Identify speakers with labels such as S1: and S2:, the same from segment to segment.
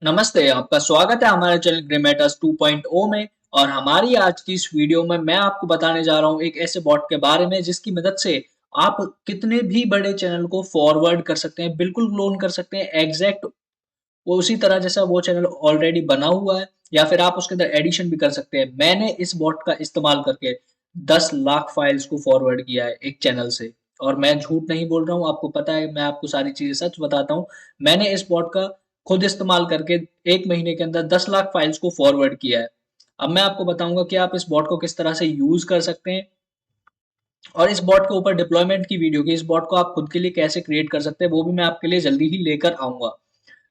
S1: नमस्ते, आपका स्वागत है हमारे चैनल ग्रेमेटस 2.0 में। और हमारी आज की इस वीडियो में मैं आपको बताने जा रहा हूँ एक ऐसे बॉट के बारे में जिसकी मदद से आप कितने भी बड़े चैनल को फॉरवर्ड कर सकते हैं, बिल्कुल क्लोन कर सकते हैं एग्जैक्ट वो उसी तरह जैसा वो चैनल ऑलरेडी बना हुआ है, या फिर आप उसके अंदर एडिशन भी कर सकते हैं। मैंने इस बॉट का इस्तेमाल करके 10 लाख फाइल्स को फॉरवर्ड किया है एक चैनल से, और मैं झूठ नहीं बोल रहा हूँ, आपको पता है, मैं आपको सारी चीजें सच बताता हूँ। मैंने इस बॉट का खुद इस्तेमाल करके 1 महीने के अंदर 10 लाख फाइल्स को फॉरवर्ड किया है। अब मैं आपको बताऊंगा कि आप इस बॉट को किस तरह से यूज कर सकते हैं, और इस बॉट के ऊपर डिप्लॉयमेंट की वीडियो की इस बॉट को आप खुद के लिए कैसे क्रिएट कर सकते हैं वो भी मैं आपके लिए जल्दी ही लेकर आऊंगा।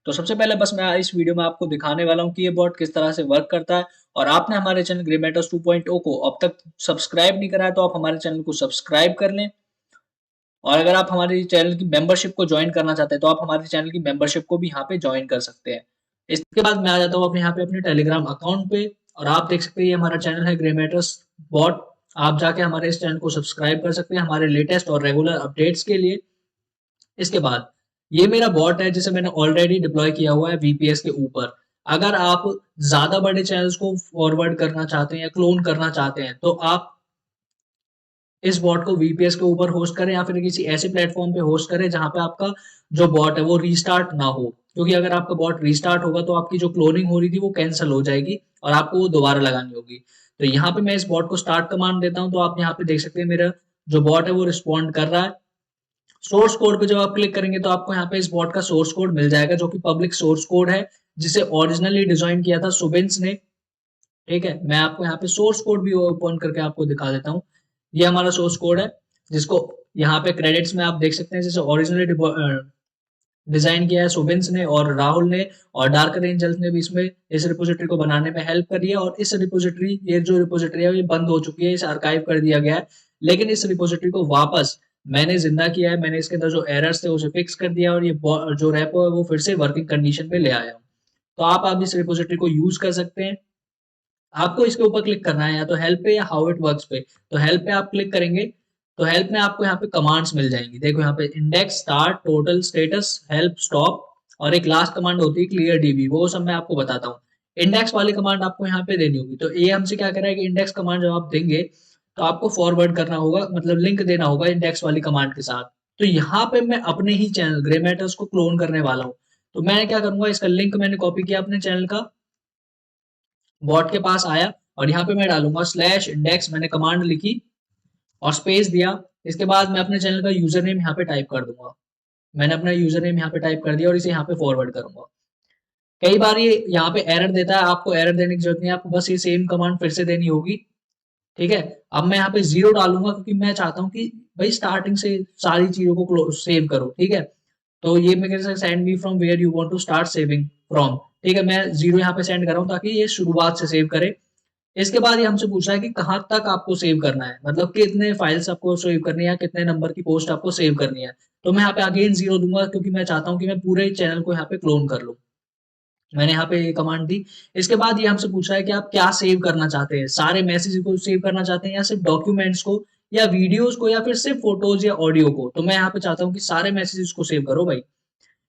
S1: तो सबसे पहले बस मैं इस वीडियो में आपको दिखाने वाला हूँ कि ये बॉट किस तरह से वर्क करता है। और आपने हमारे चैनल ग्रेमेटस 2.0 को अब तक सब्सक्राइब नहीं करा है तो आप हमारे चैनल को सब्सक्राइब कर लें। और अगर आप हमारे चैनल की मेंबरशिप को ज्वाइन करना चाहते हैं तो आप हमारे चैनल की मेंबरशिप को भी यहाँ पे ज्वाइन कर सकते हैं। इसके बाद मैं आ जाता हूँ अपने यहाँ पे अपने टेलीग्राम अकाउंट पे, और आप देख सकते हैं ये हमारा चैनल है ग्रेमेटस बॉट। आप जाके हमारे इस चैनल को सब्सक्राइब कर सकते हैं हमारे लेटेस्ट और रेगुलर अपडेट्स के लिए। इसके बाद ये मेरा बॉट है जिसे मैंने ऑलरेडी डिप्लॉय किया हुआ है वीपीएस के ऊपर। अगर आप ज्यादा बड़े चैनल्स को फॉरवर्ड करना चाहते हैं या क्लोन करना चाहते हैं तो आप इस बॉट को वीपीएस के ऊपर होस्ट करें, या फिर किसी ऐसे प्लेटफॉर्म पे होस्ट करें जहां पे आपका जो बॉट है वो रीस्टार्ट ना हो, क्योंकि अगर आपका बॉट रीस्टार्ट होगा तो आपकी जो क्लोनिंग हो रही थी वो कैंसिल हो जाएगी और आपको वो दोबारा लगानी होगी। तो यहाँ पे मैं इस बॉट को स्टार्ट कमांड देता हूँ, तो आप यहाँ पे देख सकते हैं मेरा जो बॉट है वो रिस्पॉन्ड कर रहा है। सोर्स कोड पे जब आप क्लिक करेंगे तो आपको यहाँ पे इस बॉट का सोर्स कोड मिल जाएगा, जो कि पब्लिक सोर्स कोड है, जिसे ओरिजिनली डिजाइन किया था सुबिन्स ने। ठीक है, मैं आपको यहाँ पे सोर्स कोड भी ओपन करके आपको दिखा देता हूँ। ये हमारा सोर्स कोड है, जिसको यहाँ पे क्रेडिट्स में आप देख सकते हैं, जैसे ओरिजिनली डिजाइन किया है सुबिन्स ने और राहुल ने, और डार्कर एंजल्स ने भी इसमें इस रिपोजिटरी को बनाने में हेल्प करी है। और इस रिपोजिटरी, ये जो रिपोजिटरी है ये बंद हो चुकी है, इसे आर्काइव कर दिया गया है, लेकिन इस रिपोजिटरी को वापस मैंने जिंदा किया है। मैंने इसके अंदर जो एरर्स थे उसे फिक्स कर दिया, और ये जो रेपो है वो फिर से वर्किंग कंडीशन पे ले आया हूँ। तो आप इस रिपोजिटरी को यूज कर सकते हैं। आपको इसके ऊपर क्लिक करना है, या तो हेल्प पे या हाउ इट वर्क्स पे। तो हेल्प पे आप क्लिक करेंगे तो हेल्प में आपको यहाँ पे कमांड्स मिल जाएंगी। देखो यहाँ पे index, start, total, status, help, stop, और एक लास्ट कमांड होती है क्लियर डीबी, वो सब मैं आपको बताता हूँ। इंडेक्स वाली कमांड आपको यहाँ पे देनी होगी। तो ये हमसे क्या कर रहा है कि इंडेक्स कमांड जब आप देंगे तो आपको फॉरवर्ड करना होगा, मतलब लिंक देना होगा इंडेक्स वाली कमांड के साथ। तो यहाँ पे मैं अपने ही चैनल ग्रेमेटस को क्लोन करने वाला हूँ। तो मैं क्या करूंगा, इसका लिंक मैंने कॉपी किया अपने चैनल का, बॉट के पास आया, और यहाँ पे मैं डालूंगा स्लैश इंडेक्स, मैंने कमांड लिखी और स्पेस दिया। इसके बाद मैं अपने चैनल का यूजर नेम यहाँ पे टाइप कर दूंगा। मैंने अपना यूजर नेम यहाँ पे टाइप कर दिया और इसे यहाँ पे फॉरवर्ड करूंगा। कई बार ये यहाँ पे एरर देता है, आपको एरर देने की जरूरत नहीं है, आपको बस ये सेम कमांड फिर से देनी होगी। ठीक है, अब मैं यहाँ पे 0 डालूंगा क्योंकि मैं चाहता हूँ कि भाई स्टार्टिंग से सारी चीजों को सेव करो। ठीक है, तो ये मैं कह send me from where you want to start saving from. ठीक है, मैं 0 यहाँ पे सेंड कर रहा हूँ ताकि ये शुरुआत से सेव करे। इसके बाद ये हमसे पूछ रहा है कि कहाँ तक आपको सेव करना है, मतलब कितने फाइल्स आपको सेव करनी है, कितने नंबर की पोस्ट आपको सेव करनी है। तो मैं यहाँ पे अगेन 0 दूंगा क्योंकि मैं चाहता हूँ कि मैं पूरे चैनल को यहाँ पे क्लोन कर लूँ। मैंने यहाँ पे कमांड दी। इसके बाद ये हमसे पूछ रहा है कि आप क्या सेव करना चाहते हैं, सारे मैसेज को सेव करना चाहते हैं या सिर्फ डॉक्यूमेंट्स को या वीडियोस को या फिर सिर्फ फोटोज या ऑडियो को। तो मैं यहाँ पे चाहता हूँ कि सारे मैसेजेस को सेव करो भाई।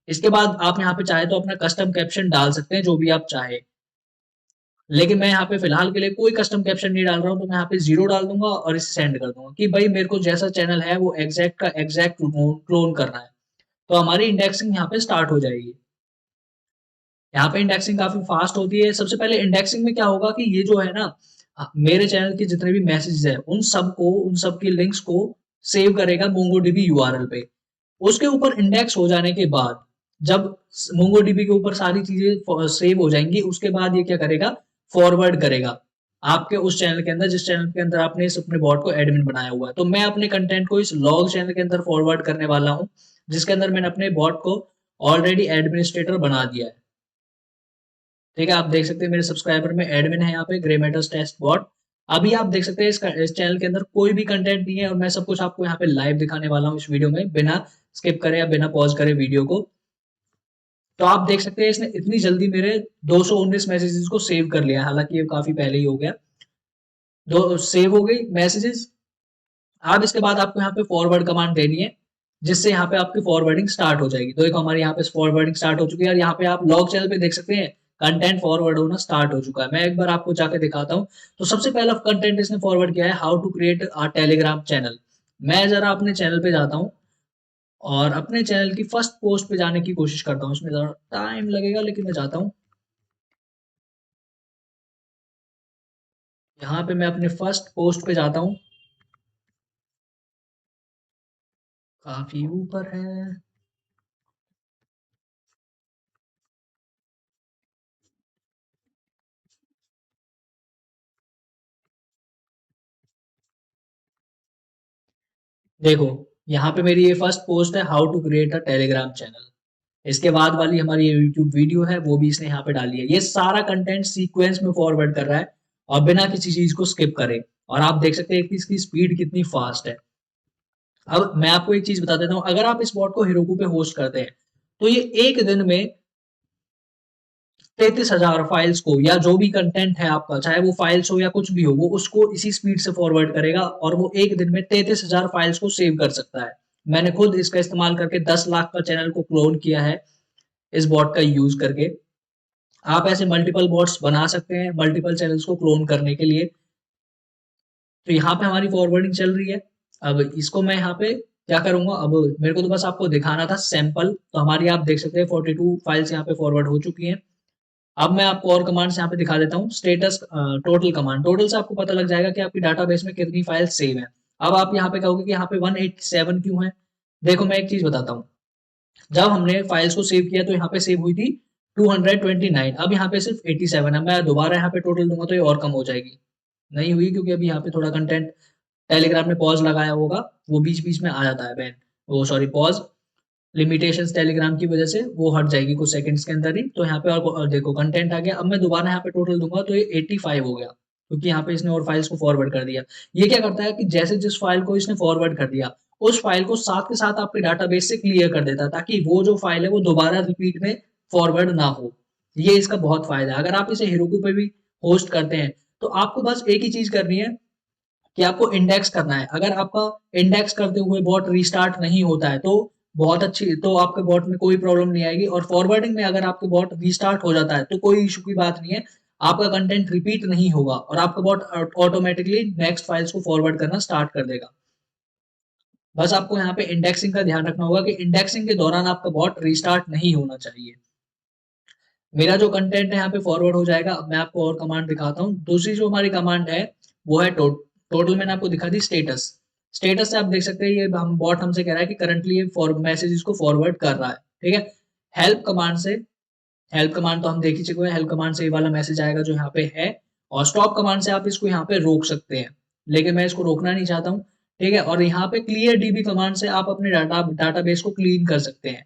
S1: इसके बाद आप यहाँ पे चाहे तो अपना कस्टम कैप्शन डाल सकते हैं, जो भी आप चाहे, लेकिन मैं यहाँ पे फिलहाल के लिए कोई कस्टम कैप्शन नहीं डाल रहा हूँ। तो मैं यहाँ पे 0 डाल दूंगा और इसे सेंड कर दूंगा कि भाई मेरे को जैसा चैनल है वो एग्जैक्ट का एग्जैक्ट क्लोन करना है। तो हमारी इंडेक्सिंग यहाँ पे स्टार्ट हो जाएगी। यहाँ पे इंडेक्सिंग काफी फास्ट होती है। सबसे पहले इंडेक्सिंग में क्या होगा कि ये जो है ना, मेरे चैनल के जितने भी मैसेजेस है उन सब की लिंक्स को सेव करेगा मोंगोडीबी यूआरएल पे। उसके ऊपर इंडेक्स हो जाने के बाद, जब मोंगोडीबी के ऊपर सारी चीजें सेव हो जाएंगी, उसके बाद ये क्या करेगा, फॉरवर्ड करेगा आपके उस चैनल के अंदर जिस चैनल के अंदर आपने इस अपने बॉट को एडमिन बनाया हुआ है। तो मैं अपने कंटेंट को इस लॉग चैनल के अंदर फॉरवर्ड करने वाला हूँ, जिसके अंदर मैंने अपने बॉट को ऑलरेडी एडमिनिस्ट्रेटर बना दिया है। ठीक है, आप देख सकते हैं मेरे सब्सक्राइबर में एडमिन है यहाँ पे ग्रेमेटस टेस्ट बॉट। अभी आप देख सकते हैं इस चैनल के अंदर कोई भी कंटेंट नहीं है, और मैं सब कुछ आपको यहाँ पे लाइव दिखाने वाला हूँ इस वीडियो में, बिना स्किप करे या बिना पॉज करे वीडियो को। तो आप देख सकते हैं इसने इतनी जल्दी मेरे 219 मैसेजेस को सेव कर लिया, हालांकि ये काफी पहले ही हो गया। दो सेव हो गई मैसेजेस। अब इसके बाद आपको यहाँ पे फॉरवर्ड कमांड देनी है, जिससे यहाँ पे आपकी फॉरवर्डिंग स्टार्ट हो जाएगी। तो देखो हमारी यहाँ पे फॉरवर्डिंग स्टार्ट हो चुकी है और यहाँ पे आप लॉग चैनल पे देख सकते हैं कंटेंट फॉरवर्ड होना स्टार्ट हो चुका है। मैं एक बार आपको जाके दिखाता हूँ। तो सबसे पहला कंटेंट इसने फॉरवर्ड किया है, how to create a Telegram channel. मैं जरा अपने चैनल पे जाता हूँ और अपने चैनल की फर्स्ट पोस्ट पे जाने की कोशिश करता हूँ। इसमें जरा टाइम लगेगा लेकिन मैं जाता हूँ। यहाँ पे मैं अपने फर्स्ट पोस्ट पे जाता हूँ, काफी ऊपर है। देखो यहाँ पे मेरी ये फर्स्ट पोस्ट है, how to create a Telegram channel. इसके बाद वाली हमारी यूट्यूब वीडियो है वो भी इसने यहाँ पे डाली है। ये सारा कंटेंट सीक्वेंस में फॉरवर्ड कर रहा है और बिना किसी चीज को स्किप करे। और आप देख सकते हैं कि इसकी स्पीड कितनी फास्ट है। अब मैं आपको एक चीज बता देता हूँ, अगर आप इस बॉट को हेरोकू पे होस्ट करते हैं तो ये एक दिन में 33,000 फाइल्स को, या जो भी कंटेंट है आपका, चाहे वो फाइल्स हो या कुछ भी हो, वो उसको इसी स्पीड से फॉरवर्ड करेगा और वो एक दिन में 33,000 फाइल्स को सेव कर सकता है। मैंने खुद इसका इस्तेमाल करके 10 लाख का चैनल को क्लोन किया है इस बॉट का यूज करके। आप ऐसे मल्टीपल बॉट्स बना सकते हैं मल्टीपल चैनल्स को क्लोन करने के लिए। तो यहाँ पे हमारी फॉरवर्डिंग चल रही है। अब इसको मैं यहाँ पे क्या करूंगा, अब मेरे को तो बस आपको दिखाना था सैंपल। तो हमारी आप देख सकते हैं 42 फाइल्स यहाँ पे फॉरवर्ड हो चुकी हैं। अब मैं आपको और कमांड्स यहाँ पे दिखा देता हूँ। स्टेटस टोटल कमांड, टोटल से आपको पता लग जाएगा कि आपकी डाटाबेस में कितनी फाइल सेव है। अब आप यहाँ पे कहोगे कि यहाँ पे 187 क्यों है। देखो मैं एक चीज बताता हूँ, जब हमने फाइल्स को सेव किया तो यहाँ पे सेव हुई थी 229, अब यहाँ पे सिर्फ 87 है। मैं दोबारा यहाँ पे टोटल दूंगा तो ये और कम हो जाएगी। नहीं हुई क्योंकि अभी यहाँ पे थोड़ा कंटेंट टेलीग्राम ने पॉज लगाया होगा, वो बीच बीच में आ जाता है बैन, वो सॉरी पॉज लिमिटेशंस टेलीग्राम की वजह से वो हट जाएगी कुछ सेकंड्स के अंदर ही। तो यहाँ पे और देखो कंटेंट आ गया। अब मैं दोबारा यहाँ पे टोटल दूंगा तो ये 85 हो गया क्योंकि यहाँ पे इसने और फाइल्स को फॉरवर्ड कर दिया। ये क्या करता है कि जैसे जिस फाइल को इसने फॉरवर्ड कर दिया उस फाइल को साथ के साथ आपके डाटाबेस से क्लियर कर देता है, ताकि वो जो फाइल है वो दोबारा रिपीट में फॉरवर्ड ना हो। ये इसका बहुत फायदा है। अगर आप इसे हेरोकू पे भी होस्ट करते हैं तो आपको बस एक ही चीज करनी है कि आपको इंडेक्स करना है। अगर आपका इंडेक्स करते हुए बॉट रिस्टार्ट नहीं होता है तो बहुत अच्छी, तो आपके बॉट में कोई प्रॉब्लम नहीं आएगी। और फॉरवर्डिंग में अगर आपके बॉट रिस्टार्ट हो जाता है तो कोई इशू की बात नहीं है, आपका कंटेंट रिपीट नहीं होगा और आपका बॉट ऑटोमेटिकली नेक्स्ट फाइल्स को फॉरवर्ड करना स्टार्ट कर देगा। बस आपको यहाँ पे इंडेक्सिंग का ध्यान रखना होगा कि इंडेक्सिंग के दौरान आपका बॉट रिस्टार्ट नहीं होना चाहिए। मेरा जो कंटेंट है यहाँ पे फॉरवर्ड हो जाएगा। अब मैं आपको और कमांड दिखाता हूँ। दूसरी जो हमारी कमांड है वो है टोटल। मैंने आपको दिखा दी स्टेटस। स्टेटस से आप देख सकते हैं ये हम बॉट हमसे कह रहा है कि करंटली ये मैसेजेस को फॉरवर्ड कर रहा है। ठीक है। हेल्प कमांड से, हेल्प कमांड तो हम देख ही चुके हैं, हेल्प कमांड से ये वाला मैसेज आएगा जो यहाँ पे है। और स्टॉप कमांड से आप इसको यहाँ पे रोक सकते हैं, लेकिन मैं इसको रोकना नहीं चाहता हूँ। ठीक है। और यहाँ पे क्लियर डीबी कमांड से आप अपने डाटाबेस को क्लीन कर सकते हैं।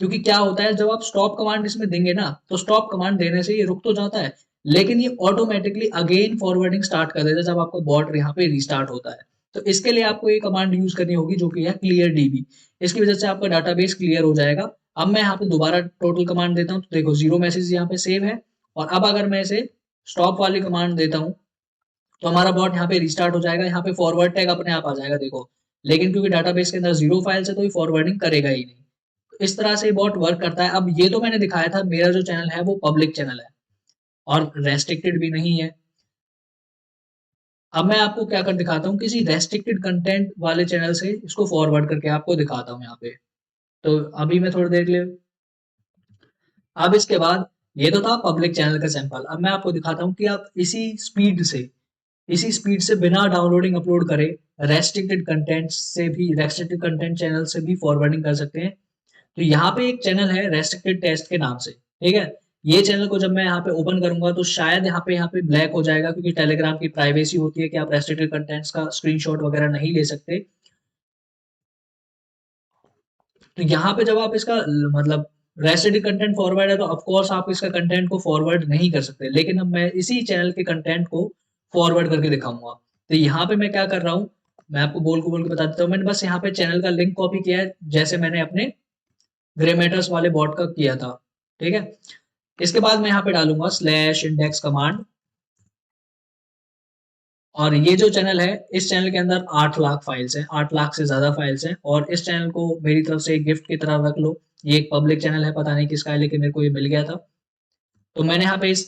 S1: क्योंकि क्या होता है जब आप स्टॉप कमांड इसमें देंगे ना, तो स्टॉप कमांड देने से ये रुक तो जाता है लेकिन ये ऑटोमेटिकली अगेन फॉरवर्डिंग स्टार्ट कर देता है जब आपका बॉट यहाँ पे रिस्टार्ट होता है। तो इसके लिए आपको ये कमांड यूज करनी होगी जो कि है क्लियर डीबी। इसकी वजह से आपका डाटाबेस क्लियर हो जाएगा। अब मैं यहाँ पे दोबारा टोटल कमांड देता हूँ तो देखो 0 मैसेज यहाँ पे सेव है। और अब अगर मैं इसे स्टॉप वाली कमांड देता हूँ तो हमारा बॉट यहाँ पे रिस्टार्ट हो जाएगा। यहाँ पे फॉरवर्ड टैग अपने आप आ जाएगा देखो, लेकिन क्योंकि डाटाबेस के अंदर 0 फाइल्स है तो ये फॉरवर्डिंग करेगा ही नहीं। इस तरह से बॉट वर्क करता है। अब ये तो मैंने दिखाया था, मेरा जो चैनल है वो पब्लिक चैनल है और रेस्ट्रिक्टेड भी नहीं है। अब मैं आपको क्या कर दिखाता हूँ, किसी रेस्ट्रिक्टेड कंटेंट वाले चैनल से इसको फॉरवर्ड करके आपको दिखाता हूँ यहाँ पे। तो अभी मैं थोड़ी देर के लिए, अब इसके बाद ये तो था पब्लिक चैनल का सैंपल। अब मैं आपको दिखाता हूँ कि आप इसी स्पीड से बिना डाउनलोडिंग अपलोड करे रेस्ट्रिक्टेड कंटेंट से भी, रेस्ट्रिक्टेड कंटेंट चैनल से भी फॉरवर्डिंग कर सकते हैं। तो यहाँ पे एक चैनल है रेस्ट्रिक्टेड टेस्ट के नाम से। ठीक है। ये चैनल को जब मैं यहाँ पे ओपन करूंगा तो शायद यहाँ पे ब्लैक हो जाएगा क्योंकि टेलीग्राम की प्राइवेसी होती है कि आप रेस्ट्रिक्टेड कंटेंट्स का स्क्रीनशॉट वगैरह नहीं ले सकते। तो यहाँ पे जब आप इसका मतलब रेस्ट्रिक्टेड कंटेंट फॉरवर्ड है तो ऑफ कोर्स आप इसका कंटेंट को फॉरवर्ड नहीं कर सकते, लेकिन अब मैं इसी चैनल के कंटेंट को फॉरवर्ड करके दिखाऊंगा। तो यहाँ पे मैं क्या कर रहा हूँ, मैं आपको बोल के बता देता हूँ। मैंने बस यहाँ पे चैनल का लिंक कॉपी किया है जैसे मैंने अपने ग्रे मैटर्स वाले बॉट का किया था। ठीक है। इसके बाद मैं यहाँ पे डालूंगा स्लैश इंडेक्स कमांड। और ये जो चैनल है, इस चैनल के अंदर 8 लाख फाइल्स हैं, 8 लाख से ज्यादा फाइल्स हैं। और इस चैनल को मेरी तरफ से एक गिफ्ट की तरह रख लो। ये एक पब्लिक चैनल है, पता नहीं किसका है, लेकिन मेरे को ये मिल गया था। तो मैंने यहाँ पे इस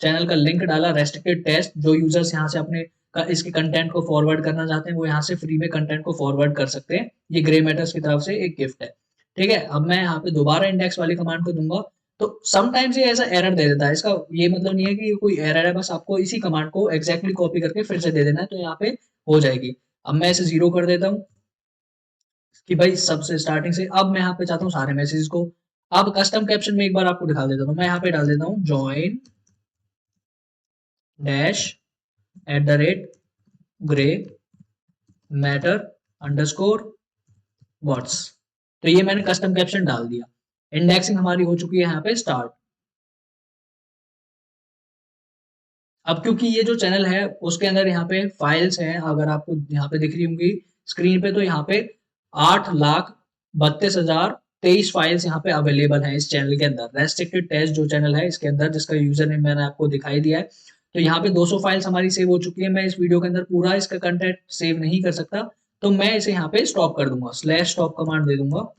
S1: चैनल का लिंक डाला, रेस्ट्रिक्टेड टेस्ट। जो यूजर्स यहाँ से अपने इसके कंटेंट को फॉरवर्ड करना चाहते हैं, वो यहाँ से फ्री में कंटेंट को फॉरवर्ड कर सकते हैं। ये ग्रे मैटर्स की तरफ से एक गिफ्ट है। ठीक है, अब मैं यहाँ पे दोबारा इंडेक्स वाली कमांड को दूंगा, तो समटाइम्स ये ऐसा एरर दे देता है। इसका ये मतलब नहीं है कि कोई एरर है, बस आपको इसी कमांड को एग्जैक्टली कॉपी करके फिर से दे देना है, तो यहाँ पे हो जाएगी। अब मैं इसे 0 कर देता हूँ कि भाई सबसे स्टार्टिंग से। अब मैं यहाँ पे चाहता हूँ सारे मैसेजेस को। अब कस्टम कैप्शन में एक बार आपको दिखा देता हूँ, मैं यहाँ पे डाल देता हूँ join dash at the rate grey matter underscore bots. तो ये मैंने कस्टम कैप्शन डाल दिया। इंडेक्सिंग हमारी हो चुकी है यहाँ पे स्टार्ट। अब क्योंकि ये जो चैनल है उसके अंदर यहाँ पे फाइल्स हैं, अगर आपको यहाँ पे दिख रही होंगी स्क्रीन पे, तो यहाँ पे 8,32,023 फाइल्स यहाँ पे अवेलेबल हैं इस चैनल के अंदर। रेस्ट्रिक्टेड टेस्ट जो चैनल है इसके अंदर, जिसका यूजर नेम मैंने आपको दिखाई दिया है। तो यहाँ पे 200 फाइल्स हमारी सेव हो चुकी है। मैं इस वीडियो के अंदर पूरा इसका कंटेंट सेव नहीं कर सकता, तो मैं इसे यहाँ पे स्टॉप कर दूंगा, स्लैश स्टॉप कमांड दे दूंगा।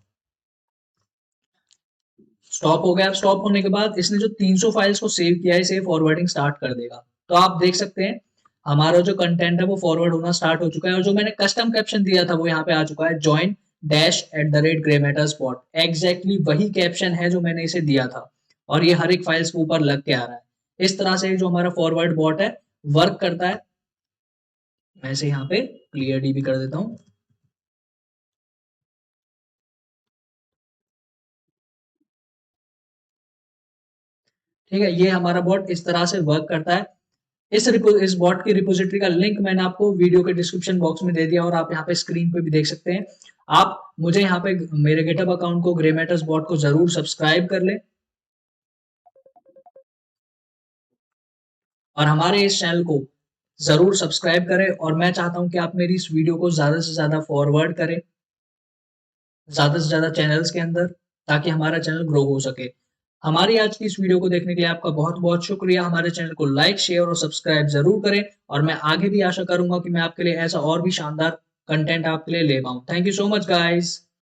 S1: स्टॉप हो गया। स्टॉप होने के बाद इसने जो 300 फाइल्स को सेव किया है, इसे फॉरवर्डिंग स्टार्ट कर देगा। तो आप देख सकते हैं हमारा जो कंटेंट है वो फॉरवर्ड होना स्टार्ट हो चुका है। और जो मैंने कस्टम कैप्शन दिया था वो यहाँ पे आ चुका है, join dash at the rate grey matter spot. Exactly वही कैप्शन है जो मैंने इसे दिया था, और ये हर एक फाइल्स के ऊपर लग के आ रहा है। इस तरह से जो हमारा फॉरवर्ड बॉट है वर्क करता है। मैं इसे यहाँ पे क्लियर डी भी कर देता हूँ। ठीक है, ये हमारा बॉट इस तरह से वर्क करता है। इस बॉट की रिपोजिटरी का लिंक मैंने आपको वीडियो के डिस्क्रिप्शन बॉक्स में दे दिया, और आप यहाँ पे स्क्रीन पे भी देख सकते हैं। आप मुझे यहाँ पे मेरे गिटहब अकाउंट को, ग्रे मैटर्स बॉट को जरूर सब्सक्राइब कर ले, और हमारे इस चैनल को जरूर सब्सक्राइब करें। और मैं चाहता हूं कि आप मेरी इस वीडियो को ज्यादा से ज्यादा फॉरवर्ड करें, ज्यादा से ज्यादा चैनल्स के अंदर, ताकि हमारा चैनल ग्रो हो सके। हमारी आज की इस वीडियो को देखने के लिए आपका बहुत बहुत शुक्रिया। हमारे चैनल को लाइक, शेयर और सब्सक्राइब जरूर करें, और मैं आगे भी आशा करूंगा कि मैं आपके लिए ऐसा और भी शानदार कंटेंट आपके लिए ले पाऊं। Thank you so much guys.